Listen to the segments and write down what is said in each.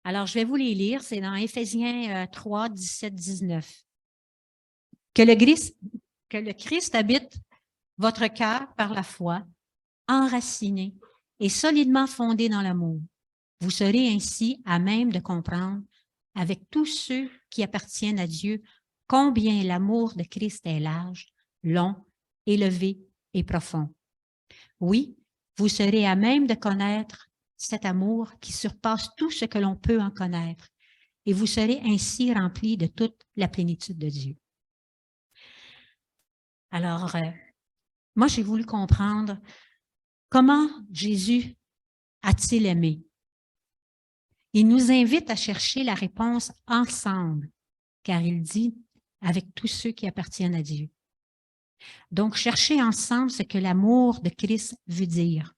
Alors, je vais vous les lire. C'est dans Éphésiens 3, 17, 19. Que le Christ habite votre cœur par la foi, enraciné et solidement fondé dans l'amour. Vous serez ainsi à même de comprendre, avec tous ceux qui appartiennent à Dieu, combien l'amour de Christ est large, long, élevé et profond. Oui, vous serez à même de connaître cet amour qui surpasse tout ce que l'on peut en connaître, et vous serez ainsi remplis de toute la plénitude de Dieu. Alors, moi, j'ai voulu comprendre comment Jésus a-t-il aimé. Il nous invite à chercher la réponse ensemble, car il dit avec tous ceux qui appartiennent à Dieu. Donc, chercher ensemble ce que l'amour de Christ veut dire.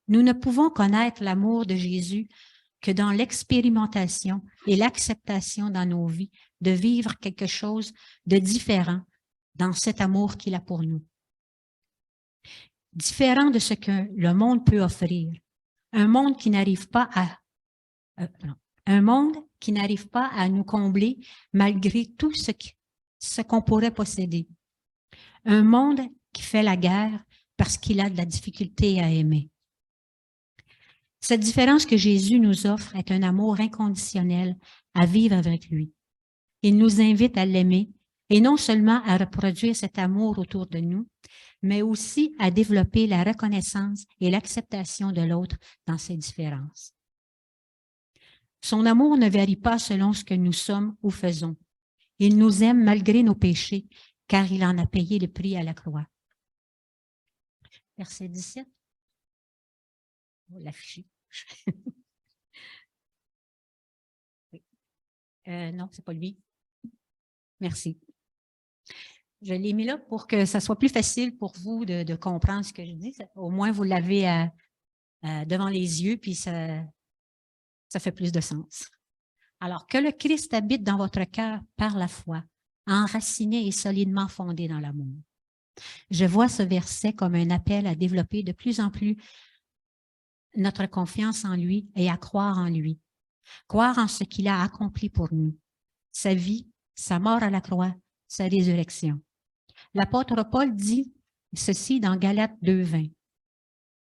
Nous ne pouvons connaître l'amour de Jésus que dans l'expérimentation et l'acceptation dans nos vies de vivre quelque chose de différent dans cet amour qu'il a pour nous. Différent de ce que le monde peut offrir. Un monde qui n'arrive pas à nous combler malgré tout ce qu'on pourrait posséder. Un monde qui fait la guerre parce qu'il a de la difficulté à aimer. Cette différence que Jésus nous offre est un amour inconditionnel à vivre avec lui. Il nous invite à l'aimer et non seulement à reproduire cet amour autour de nous, mais aussi à développer la reconnaissance et l'acceptation de l'autre dans ses différences. Son amour ne varie pas selon ce que nous sommes ou faisons. Il nous aime malgré nos péchés, car il en a payé le prix à la croix. Verset 17. On va l'afficher. Non, c'est pas lui. Merci. Je l'ai mis là pour que ça soit plus facile pour vous de comprendre ce que je dis. Au moins, vous l'avez devant les yeux, puis ça fait plus de sens. Alors, que le Christ habite dans votre cœur par la foi, enraciné et solidement fondé dans l'amour. Je vois ce verset comme un appel à développer de plus en plus notre confiance en lui et à croire en lui. Croire en ce qu'il a accompli pour nous. Sa vie, sa mort à la croix, sa résurrection. L'apôtre Paul dit ceci dans Galates 2:20.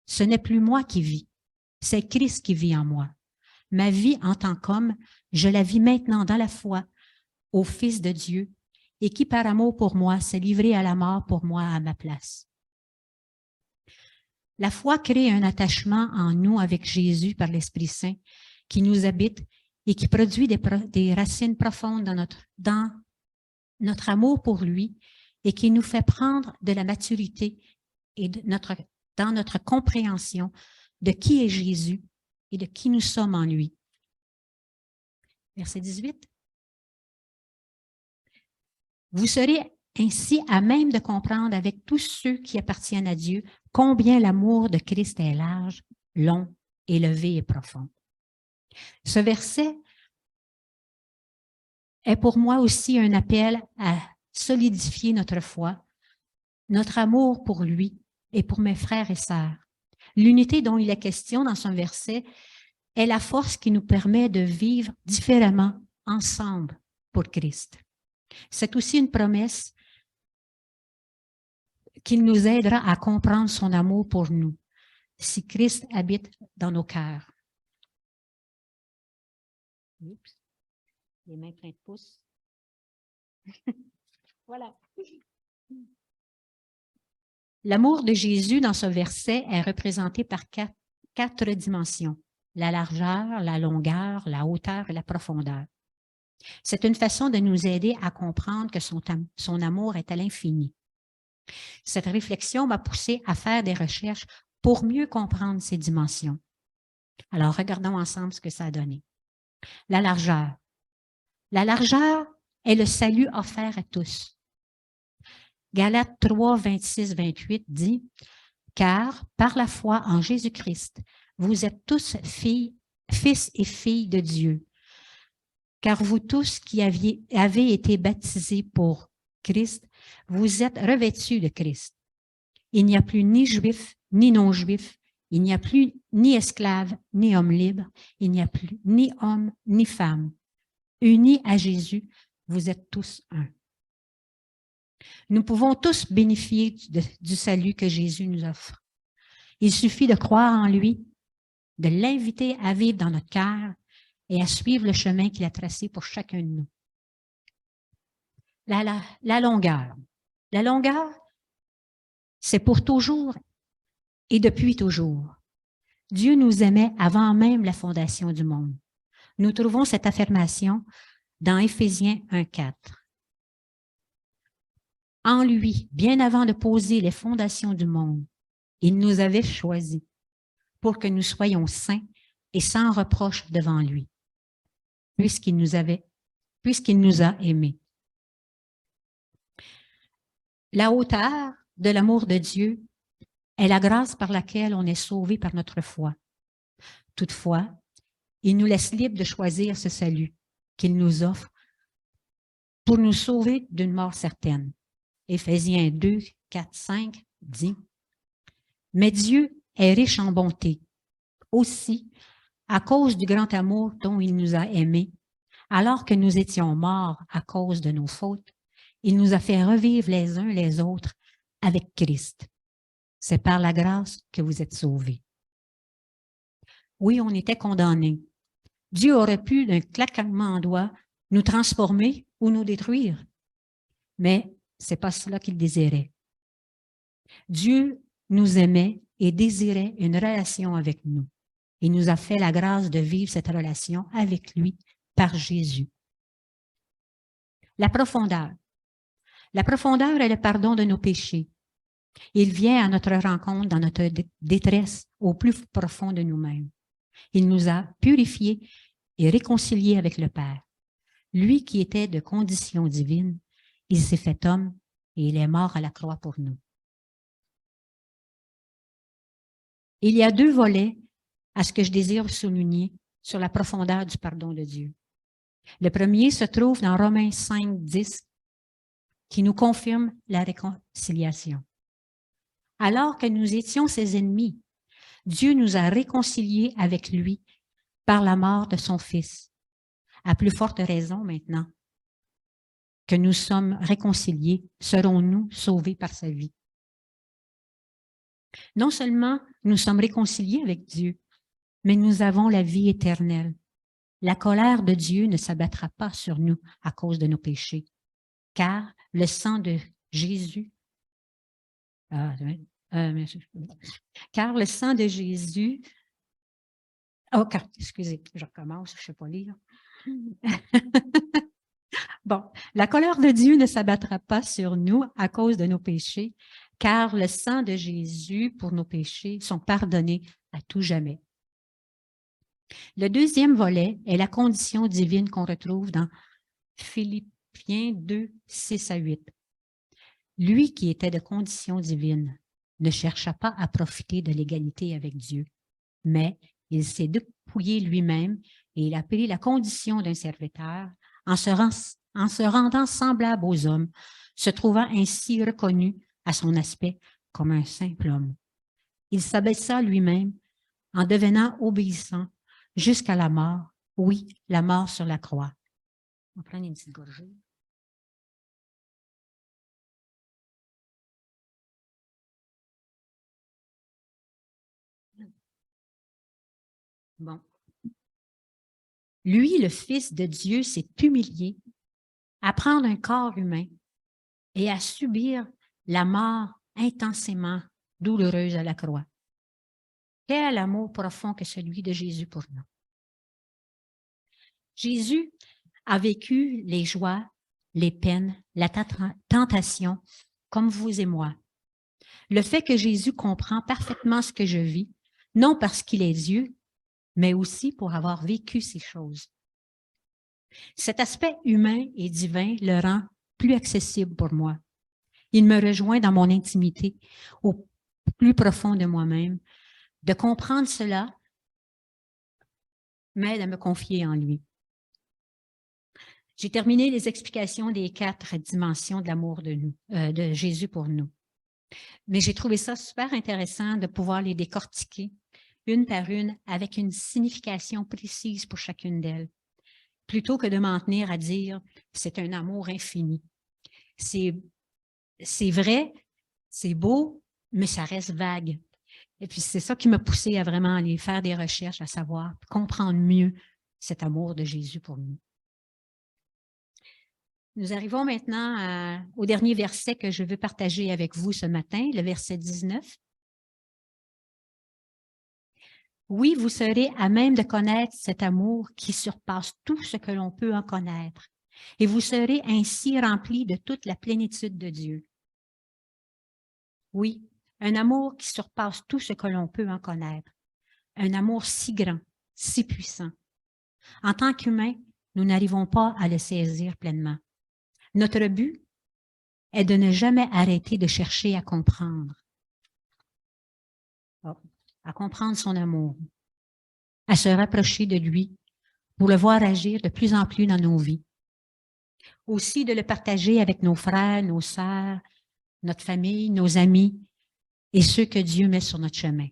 Ce n'est plus moi qui vis, c'est Christ qui vit en moi. Ma vie en tant qu'homme, je la vis maintenant dans la foi au Fils de Dieu et qui par amour pour moi s'est livré à la mort pour moi à ma place. La foi crée un attachement en nous avec Jésus par l'Esprit Saint qui nous habite et qui produit des racines profondes dans notre amour pour lui et qui nous fait prendre de la maturité et dans notre compréhension de qui est Jésus et de qui nous sommes en lui. Verset 18. Vous serez ainsi à même de comprendre avec tous ceux qui appartiennent à Dieu combien l'amour de Christ est large, long, élevé et profond. Ce verset est pour moi aussi un appel à solidifier notre foi, notre amour pour lui et pour mes frères et sœurs. L'unité dont il est question dans ce verset est la force qui nous permet de vivre différemment ensemble pour Christ. C'est aussi une promesse qu'il nous aidera à comprendre son amour pour nous, si Christ habite dans nos cœurs. Oups. Les mains pleines de pouces. Voilà. L'amour de Jésus dans ce verset est représenté par quatre dimensions. La largeur, la longueur, la hauteur et la profondeur. C'est une façon de nous aider à comprendre que son amour est à l'infini. Cette réflexion m'a poussé à faire des recherches pour mieux comprendre ces dimensions. Alors, regardons ensemble ce que ça a donné. La largeur. La largeur est le salut offert à tous. Galates 3, 26, 28 dit « Car par la foi en Jésus-Christ, vous êtes tous fils et filles de Dieu. Car vous tous qui avez été baptisés pour Christ, vous êtes revêtus de Christ. Il n'y a plus ni juif ni non-juif, Il n'y a plus ni esclave, ni homme libre. Il n'y a plus ni homme, ni femme. Unis à Jésus, vous êtes tous un. Nous pouvons tous bénéficier du salut que Jésus nous offre. Il suffit de croire en lui, de l'inviter à vivre dans notre cœur et à suivre le chemin qu'il a tracé pour chacun de nous. La longueur. La longueur, c'est pour toujours et depuis toujours. Dieu nous aimait avant même la fondation du monde. Nous trouvons cette affirmation dans Éphésiens 1,4. En lui, bien avant de poser les fondations du monde, il nous avait choisis pour que nous soyons saints et sans reproche devant lui, puisqu'il nous a aimés. La hauteur de l'amour de Dieu est la grâce par laquelle on est sauvé par notre foi. Toutefois, il nous laisse libres de choisir ce salut qu'il nous offre pour nous sauver d'une mort certaine. Éphésiens 2, 4, 5 dit « Mais Dieu est riche en bonté. Aussi, à cause du grand amour dont il nous a aimés, alors que nous étions morts à cause de nos fautes, il nous a fait revivre les uns les autres avec Christ. C'est par la grâce que vous êtes sauvés. » Oui, on était condamnés. Dieu aurait pu, d'un claquement de doigts, nous transformer ou nous détruire. Mais ce n'est pas cela qu'il désirait. Dieu nous aimait et désirait une relation avec nous. Il nous a fait la grâce de vivre cette relation avec lui par Jésus. La profondeur. La profondeur est le pardon de nos péchés. Il vient à notre rencontre dans notre détresse au plus profond de nous-mêmes. Il nous a purifiés et réconciliés avec le Père. Lui qui était de condition divine, il s'est fait homme et il est mort à la croix pour nous. Il y a deux volets à ce que je désire souligner sur la profondeur du pardon de Dieu. Le premier se trouve dans Romains 5, 10, qui nous confirme la réconciliation. Alors que nous étions ses ennemis, Dieu nous a réconciliés avec lui par la mort de son Fils. À plus forte raison maintenant que nous sommes réconciliés, serons-nous sauvés par sa vie. Non seulement nous sommes réconciliés avec Dieu, mais nous avons la vie éternelle. La colère de Dieu ne s'abattra pas sur nous à cause de nos péchés, car le sang de Jésus, excusez, je recommence, je ne sais pas lire. Bon, la colère de Dieu ne s'abattra pas sur nous à cause de nos péchés, car le sang de Jésus pour nos péchés sont pardonnés à tout jamais. Le deuxième volet est la condition divine qu'on retrouve dans Philippiens 2, 6 à 8. Lui qui était de condition divine ne chercha pas à profiter de l'égalité avec Dieu, mais il s'est dépouillé lui-même et il a pris la condition d'un serviteur en se rendant semblable aux hommes, se trouvant ainsi reconnu à son aspect comme un simple homme. Il s'abaissa lui-même en devenant obéissant jusqu'à la mort, oui, la mort sur la croix. On va prendre une petite gorgée. Bon. Lui, le Fils de Dieu, s'est humilié à prendre un corps humain et à subir la mort intensément douloureuse à la croix. Quel amour profond que celui de Jésus pour nous. Jésus a vécu les joies, les peines, la tentation, comme vous et moi. Le fait que Jésus comprend parfaitement ce que je vis, non parce qu'il est Dieu, mais aussi pour avoir vécu ces choses. Cet aspect humain et divin le rend plus accessible pour moi. Il me rejoint dans mon intimité, au plus profond de moi-même. De comprendre cela m'aide à me confier en lui. J'ai terminé les explications des 4 dimensions de l'amour de Jésus pour nous. Mais j'ai trouvé ça super intéressant de pouvoir les décortiquer une par une, avec une signification précise pour chacune d'elles, plutôt que de m'en tenir à dire « c'est un amour infini ». C'est vrai, c'est beau, mais ça reste vague. Et puis, c'est ça qui m'a poussé à vraiment aller faire des recherches, à savoir, comprendre mieux cet amour de Jésus pour nous. Nous arrivons maintenant au dernier verset que je veux partager avec vous ce matin, le verset 19. Oui, vous serez à même de connaître cet amour qui surpasse tout ce que l'on peut en connaître, et vous serez ainsi remplis de toute la plénitude de Dieu. Oui, un amour qui surpasse tout ce que l'on peut en connaître, un amour si grand, si puissant. En tant qu'humains, nous n'arrivons pas à le saisir pleinement. Notre but est de ne jamais arrêter de chercher à comprendre son amour, à se rapprocher de lui pour le voir agir de plus en plus dans nos vies. Aussi de le partager avec nos frères, nos sœurs, notre famille, nos amis et ceux que Dieu met sur notre chemin.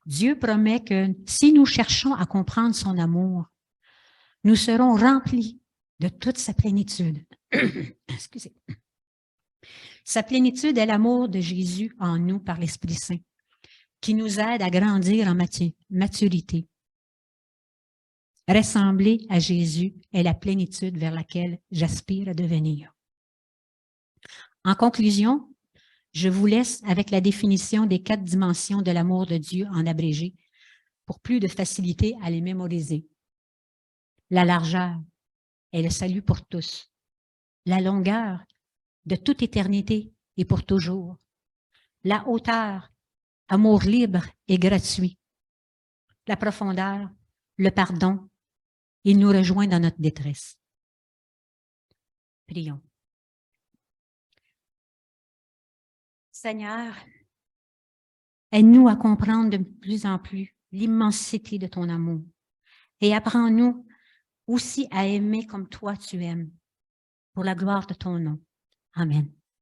Dieu promet que si nous cherchons à comprendre son amour, nous serons remplis de toute sa plénitude. Excusez. Sa plénitude est l'amour de Jésus en nous par l'Esprit Saint, qui nous aide à grandir en maturité. Ressembler à Jésus est la plénitude vers laquelle j'aspire à devenir. En conclusion, je vous laisse avec la définition des 4 dimensions de l'amour de Dieu en abrégé, pour plus de facilité à les mémoriser. La largeur est le salut pour tous. La longueur, de toute éternité et pour toujours. La hauteur, amour libre et gratuit. La profondeur, le pardon, il nous rejoint dans notre détresse. Prions. Seigneur, aide-nous à comprendre de plus en plus l'immensité de ton amour et apprends-nous aussi à aimer comme toi tu aimes, pour la gloire de ton nom. Amen.